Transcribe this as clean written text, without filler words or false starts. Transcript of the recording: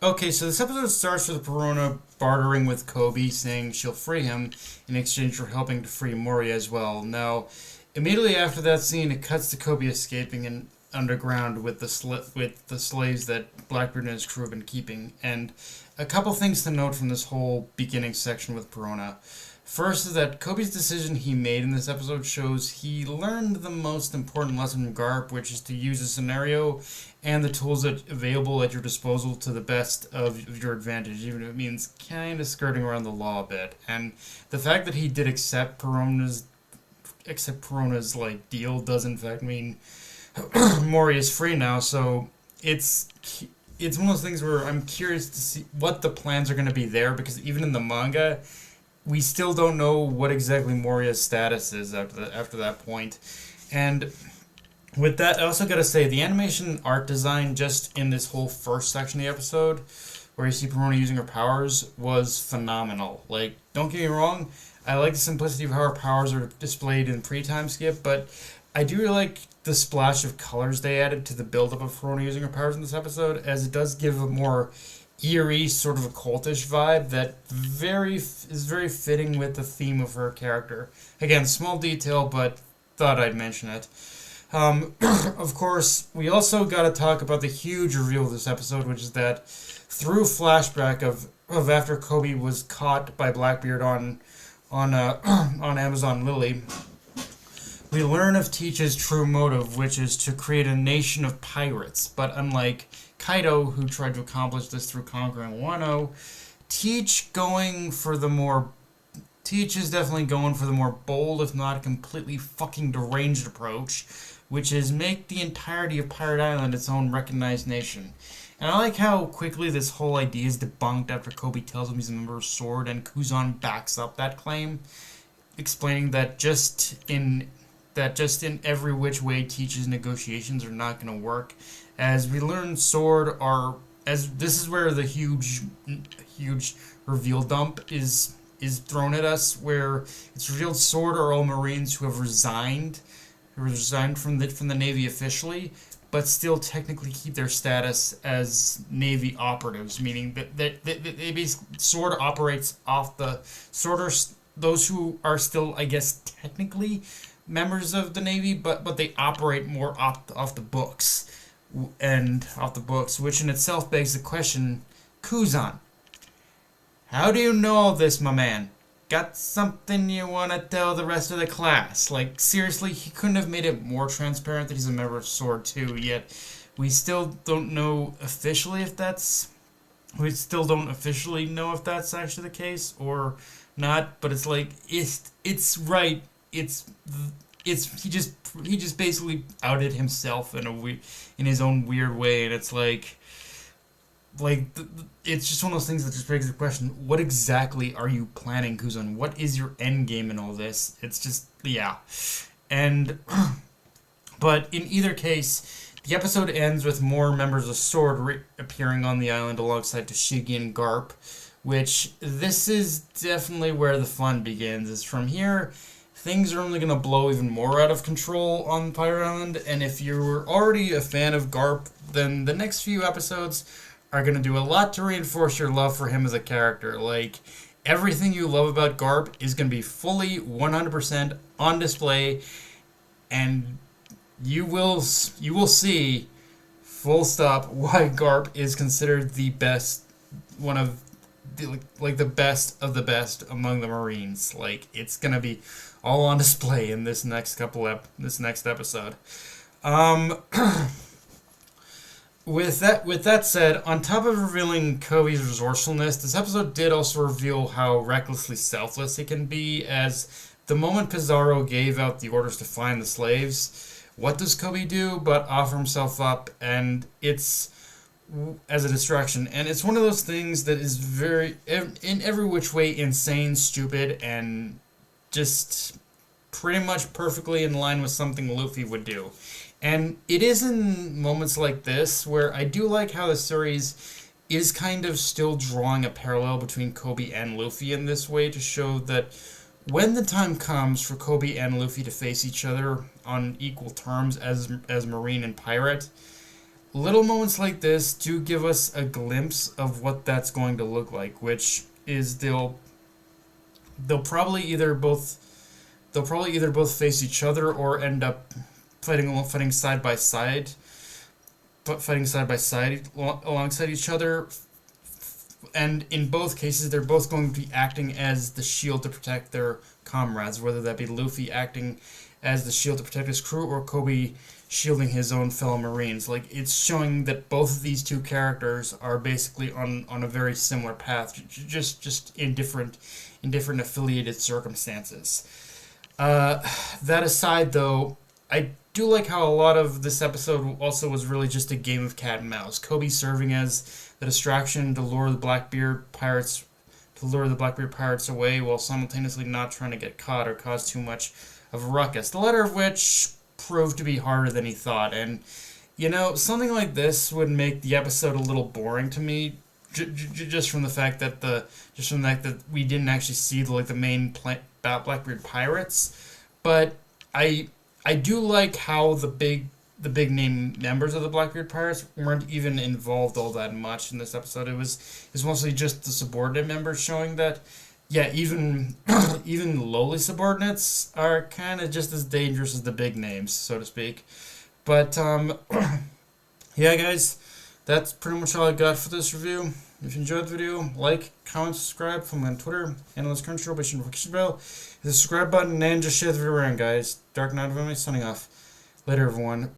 Okay, so this episode starts with Perona bartering with Koby, saying she'll free him in exchange for helping to free Moria as well. Now, immediately after that scene, it cuts to Koby escaping in underground with with the slaves that Blackbeard and his crew have been keeping. And a couple things to note from this whole beginning section with Perona. First is that Kobe's decision he made in this episode shows he learned the most important lesson from Garp, which is to use a scenario and the tools that available at your disposal to the best of your advantage, even if it means kind of skirting around the law a bit. And the fact that he did accept Perona's like deal does in fact mean Mori is free now. So it's it's one of those things where I'm curious to see what the plans are going to be there, because even in the manga, we still don't know what exactly Moria's status is after that point. And with that, I also gotta say the animation art design just in this whole first section of the episode, where you see Perona using her powers, was phenomenal. Like, don't get me wrong, I like the simplicity of how her powers are displayed in pre-time skip, but I do really like the splash of colors they added to the build-up of Perona using her powers in this episode, as it does give a more eerie, sort of occultish vibe that is very fitting with the theme of her character. Again, small detail, but thought I'd mention it. Of course, we also got to talk about the huge reveal of this episode, which is that through flashback of after Koby was caught by Blackbeard on on Amazon Lily, we learn of Teach's true motive, which is to create a nation of pirates. But unlike Kaido, who tried to accomplish this through conquering Wano, Teach is definitely going for the more bold, if not completely fucking deranged approach, which is make the entirety of Pirate Island its own recognized nation. And I like how quickly this whole idea is debunked after Koby tells him he's a member of Sword, and Kuzan backs up that claim, explaining that just in every which way Teach's negotiations are not going to work. As we learn, Sword are as this is where the huge reveal dump is thrown at us, where it's revealed Sword are all Marines who resigned from the Navy officially, but still technically keep their status as Navy operatives, meaning that they basically Sword operates off the Sword are those who are still, I guess, technically members of the Navy, but they operate more off the books which in itself begs the question, Kuzan, how do you know all this, my man? Got something you want to tell the rest of the class? Like, seriously, he couldn't have made it more transparent that he's a member of Sword too, yet we still don't know officially if that's... We still don't officially know if that's actually the case or not, but it's like, it's right, it's he just basically outed himself in his own weird way, and it's it's just one of those things that just begs the question: what exactly are you planning, Kuzan? What is your end game in all this? It's just, yeah, and but in either case, the episode ends with more members of Sword appearing on the island alongside Toshigi and Garp, which this is definitely where the fun begins. Is from here, things are only going to blow even more out of control on Pirate Island, and if you're already a fan of Garp, then the next few episodes are going to do a lot to reinforce your love for him as a character. Like, everything you love about Garp is going to be fully 100% on display, and you will see, full stop, why Garp is considered the best, one of the best of the best among the Marines. Like, it's gonna be all on display in this next episode. Um, with that said, on top of revealing Kobe's resourcefulness, this episode did also reveal how recklessly selfless he can be. As the moment Pizarro gave out the orders to find the slaves, what does Kobe do but offer himself up, and it's as a distraction. And it's one of those things that is very, in every which way, insane, stupid, and just pretty much perfectly in line with something Luffy would do. And it is in moments like this where I do like how the series is kind of still drawing a parallel between Koby and Luffy in this way, to show that when the time comes for Koby and Luffy to face each other on equal terms as Marine and Pirate, little moments like this do give us a glimpse of what that's going to look like, which is they'll probably either both face each other or end up fighting side by side, but fighting side by side alongside each other. And in both cases, they're both going to be acting as the shield to protect their comrades, whether that be Luffy acting as the shield to protect his crew or Koby shielding his own fellow Marines. Like, it's showing that both of these two characters are basically on a very similar path, just in different affiliated circumstances. That aside, though, I do like how a lot of this episode also was really just a game of cat and mouse. Koby serving as the distraction to lure the Blackbeard pirates away while simultaneously not trying to get caught or cause too much of a ruckus. The latter of which proved to be harder than he thought. And something like this would make the episode a little boring to me, just from the fact that we didn't actually see the main Blackbeard pirates. But I do like how the big name members of the Blackbeard pirates weren't even involved all that much in this episode. It was mostly just the subordinate members, showing that even lowly subordinates are kind of just as dangerous as the big names, so to speak. But yeah, guys, that's pretty much all I got for this review. If you enjoyed the video, like, comment, subscribe. Follow me on Twitter, analyst Crunchyroll, by hitting the notification bell. Hit the subscribe button and just share the video around, guys. Dark Knight of Anime signing off. Later, everyone.